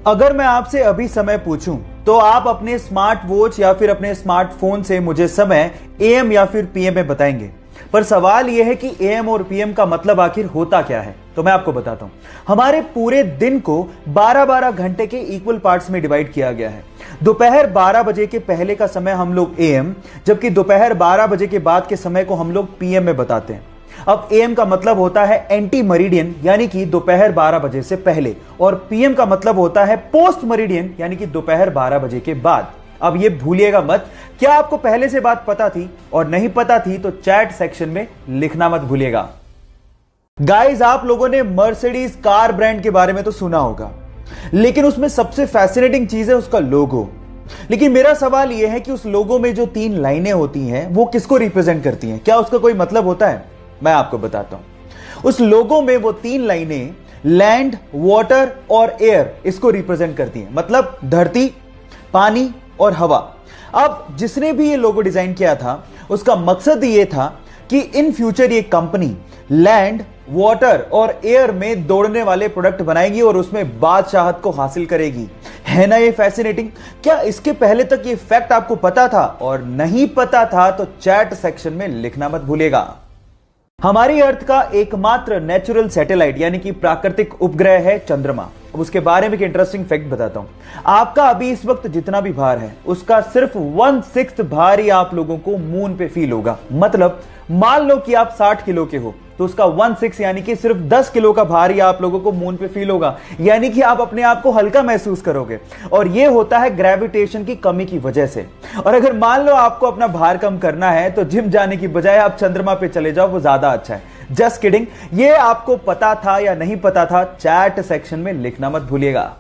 अगर मैं आपसे अभी समय पूछूं तो आप अपने स्मार्ट वॉच या फिर अपने स्मार्टफोन से मुझे समय एएम या फिर पीएम में बताएंगे। पर सवाल यह है कि एएम और पीएम का मतलब आखिर होता क्या है। तो मैं आपको बताता हूं। हमारे पूरे दिन को 12-12 घंटे के इक्वल पार्ट्स में डिवाइड किया गया है। दोपहर 12 बजे के पहले का समय हम लोग एएम, जबकि दोपहर 12 बजे के बाद के समय को हम लोग पीएम में बताते हैं। अब एएम का मतलब होता है एंटी मरीडियन, यानी कि दोपहर 12 बजे से पहले, और पीएम का मतलब होता है पोस्ट मरीडियन, यानी कि दोपहर 12 बजे के बाद। अब ये भूलिएगा मत। क्या आपको पहले से बात पता थी? और नहीं पता थी तो चैट सेक्शन में लिखना मत भूलिएगा। गाइस, आप लोगों ने मर्सिडीज कार ब्रांड के बारे में तो सुना होगा, लेकिन उसमें सबसे फैसिनेटिंग चीज है उसका लोगो। लेकिन मेरा सवाल यह है कि उस लोगो में जो 3 लाइनें होती हैं वो किसको रिप्रेजेंट करती हैं? क्या उसका कोई मतलब होता है? मैं आपको बताता हूं। उस लोगो में वो 3 लाइनें लैंड, वाटर और एयर इसको रिप्रेजेंट करती हैं, मतलब धरती, पानी और हवा। अब जिसने भी ये लोगो डिजाइन किया था उसका मकसद ये था कि इन फ्यूचर ये कंपनी लैंड, वाटर और एयर में दौड़ने वाले प्रोडक्ट बनाएगी और उसमें बादशाहत को हासिल करेगी। है ना ये फैसिनेटिंग? क्या इसके पहले तक ये फैक्ट आपको पता था? और नहीं पता था तो चैट सेक्शन में लिखना मत भूलिएगा। हमारी अर्थ का एकमात्र नेचुरल सैटेलाइट यानी कि प्राकृतिक उपग्रह है चंद्रमा। अब उसके बारे में एक इंटरेस्टिंग फैक्ट बताता हूं। आपका अभी इस वक्त जितना भी भार है उसका सिर्फ 1/6 भार ही आप लोगों को मून पे फील होगा। मतलब मान लो कि आप 60 किलो के हो तो उसका 1/6 यानी कि सिर्फ 10 किलो का भार ही आप लोगों को मून पे फील होगा, यानी कि आप अपने आप को हल्का महसूस करोगे। और यह होता है ग्रेविटेशन की कमी की वजह से। और अगर मान लो आपको अपना भार कम करना है तो जिम जाने की बजाय आप चंद्रमा पे चले जाओ, वो ज्यादा अच्छा है। Just kidding. ये आपको पता था या नहीं पता था? चैट सेक्शन में लिखना मत भूलिएगा।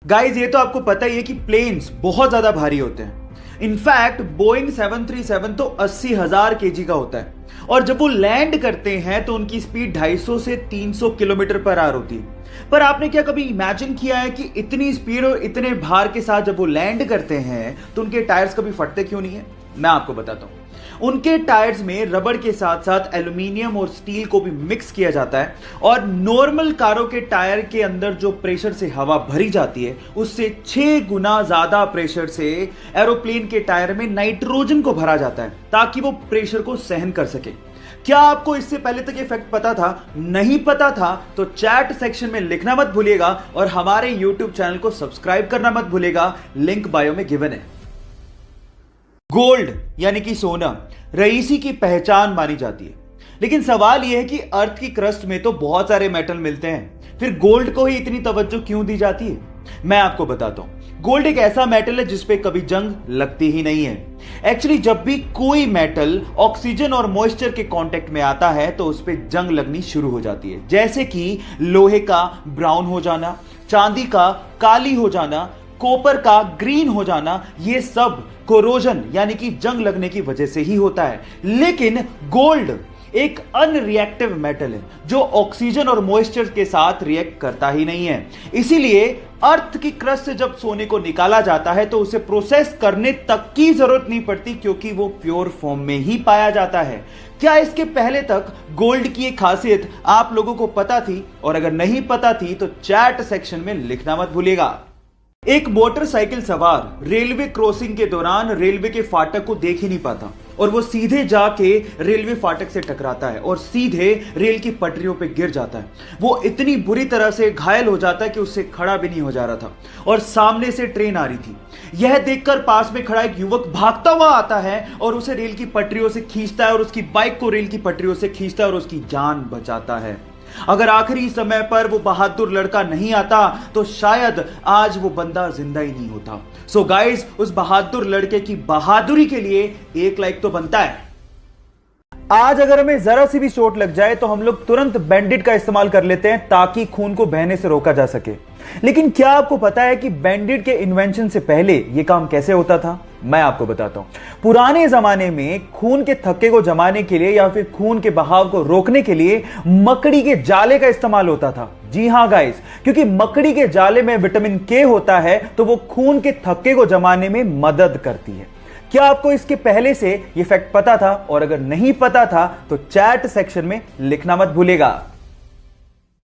गाइस, ये तो आपको पता ही है कि प्लेन्स बहुत ज्यादा भारी होते हैं। इनफैक्ट बोइंग 737 तो 80,000 केजी का होता है, और जब वो लैंड करते हैं तो उनकी स्पीड 250 से 300 किलोमीटर पर आवर होती है। पर आपने क्या कभी इमेजिन किया है कि इतनी स्पीड और इतने भार के साथ जब वो लैंड करते हैं तो उनके टायर्स कभी फटते क्यों नहीं है? मैं आपको बताता हूं। उनके टायर्स में रबड़ के साथ साथ एल्यूमिनियम और स्टील को भी मिक्स किया जाता है, और नॉर्मल कारों के टायर के अंदर जो प्रेशर से हवा भरी जाती है उससे 6 गुना ज्यादा प्रेशर से एरोप्लेन के टायर में नाइट्रोजन को भरा जाता है ताकि वो प्रेशर को सहन कर सके। क्या आपको इससे पहले तक ये फैक्ट पता था? नहीं पता था तो चैट सेक्शन में लिखना मत भूलिएगा, और हमारे यूट्यूब चैनल को सब्सक्राइब करना मत भूलिएगा। लिंक बायो में गिवन है। गोल्ड यानी कि सोना रईसी की पहचान मानी जाती है, लेकिन सवाल यह है कि अर्थ की क्रस्ट में तो बहुत सारे मेटल मिलते हैं, फिर गोल्ड को ही इतनी तवज्जो क्यों दी जाती है? मैं आपको बताता हूं। गोल्ड एक ऐसा मेटल है जिसपे कभी जंग लगती ही नहीं है। एक्चुअली जब भी कोई मेटल ऑक्सीजन और मॉइस्चर के कांटेक्ट में आता है तो उस पर जंग लगनी शुरू हो जाती है, जैसे कि लोहे का ब्राउन हो जाना, चांदी का काली हो जाना, कॉपर का ग्रीन हो जाना। ये सब कोरोजन यानी कि जंग लगने की वजह से ही होता है। लेकिन गोल्ड एक अनरिएक्टिव मेटल है जो ऑक्सीजन और मॉइस्चर के साथ रिएक्ट करता ही नहीं है। इसीलिए अर्थ की क्रस्ट से जब सोने को निकाला जाता है तो उसे प्रोसेस करने तक की जरूरत नहीं पड़ती, क्योंकि वो प्योर फॉर्म में ही पाया जाता है। क्या इसके पहले तक गोल्ड की एक खासियत आप लोगों को पता थी? और अगर नहीं पता थी तो चैट सेक्शन में लिखना मत भूलिएगा। एक मोटरसाइकिल सवार रेलवे क्रॉसिंग के दौरान रेलवे के फाटक को देख ही नहीं पाता, और वो सीधे जाके रेलवे फाटक से टकराता है और सीधे रेल की पटरियों पे गिर जाता है। वो इतनी बुरी तरह से घायल हो जाता है कि उससे खड़ा भी नहीं हो जा रहा था, और सामने से ट्रेन आ रही थी। यह देखकर पास में खड़ा एक युवक भागता हुआ आता है और उसे रेल की पटरियों से खींचता है, और उसकी बाइक को रेल की पटरियों से खींचता है और उसकी जान बचाता है। अगर आखिरी समय पर वो बहादुर लड़का नहीं आता तो शायद आज वो बंदा जिंदा ही नहीं होता। सो गाइस, उस बहादुर लड़के की बहादुरी के लिए एक लाइक तो बनता है। आज अगर हमें जरा सी भी चोट लग जाए तो हम लोग तुरंत बैंडेड का इस्तेमाल कर लेते हैं ताकि खून को बहने से रोका जा सके। लेकिन क्या आपको पता है कि बैंडेड के इन्वेंशन से पहले यह काम कैसे होता था? मैं आपको बताता हूं। पुराने जमाने में खून के थक्के को जमाने के लिए या फिर खून के बहाव को रोकने के लिए मकड़ी के जाले का इस्तेमाल होता था। जी हां गाइस, क्योंकि मकड़ी के जाले में विटामिन के होता है तो वो खून के थक्के को जमाने में मदद करती है। क्या आपको इसके पहले से यह फैक्ट पता था? और अगर नहीं पता था तो चैट सेक्शन में लिखना मत भूलिएगा।